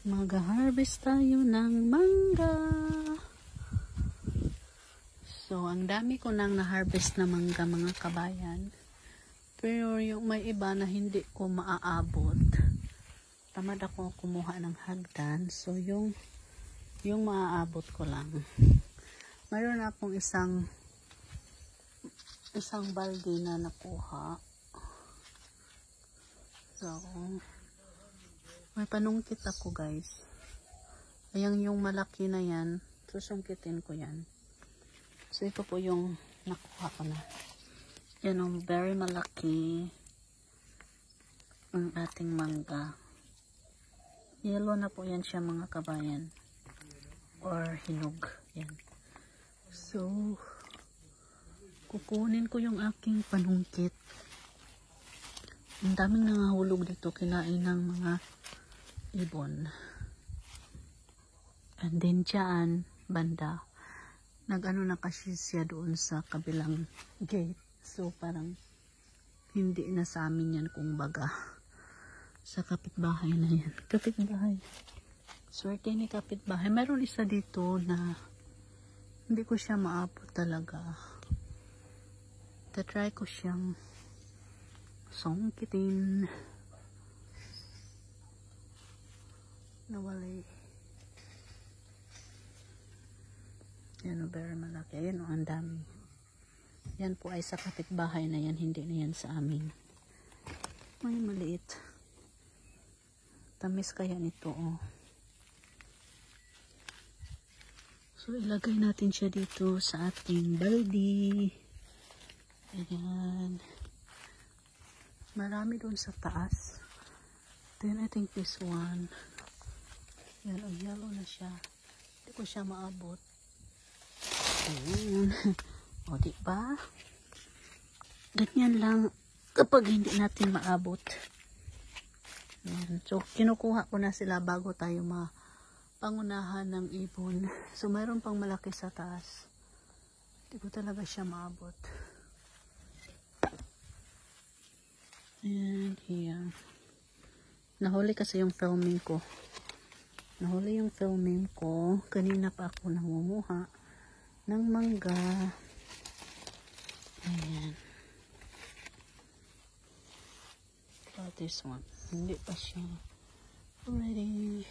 Mag-harvest tayo ng mangga. So, ang dami ko nang na-harvest na mangga, mga kabayan. Pero yung may iba na hindi ko maaabot. Tamad ako kumuha ng hagdan. So, yung maaabot ko lang. Mayroon na akong isang balde na nakuha. So, may panungkit ako, guys. Ayan yung malaki na yan. Susungkitin ko yan. So, ito po yung nakuha ko na. Yan ang very malaki ang ating mangga. Yellow na po yan siya, mga kabayan. Or hinog. Yan. So, kukunin ko yung aking panungkit. Ang daming nangahulog dito, kinain ng mga ibon. And then dyan, banda, nag-ano na kasi siya doon sa kabilang gate. So, parang hindi na sa amin yan, kung baga. Sa kapitbahay na yan. Kapitbahay. Swerte ni kapitbahay. Meron isa dito na hindi ko siya maabot talaga. Tatry ko siyang sungkitin. Nawalay. Yan o, very malaki. Ayan o, ang dami. Yan po ay sa kapitbahay na yan. Hindi na yan sa amin. May maliit. Tamis kaya nito o. So, ilagay natin siya dito sa ating baldi. Ayan. Marami doon sa taas. Then, I think this one. Yan, o, yellow na siya. Hindi ko siya maabot. Ayan. O, diba? Ganyan lang kapag hindi natin maabot. Ayan. So, kinukuha ko na sila bago tayo pangunahan ng ibon. So, mayroon pang malaki sa taas. Hindi ko talaga siya maabot. And here. Nahuli kasi yung filming ko. Nahuli yung filming ko. Kanina pa ako namumuha ng mangga. Ayan. About this one. Hindi pa siya ready.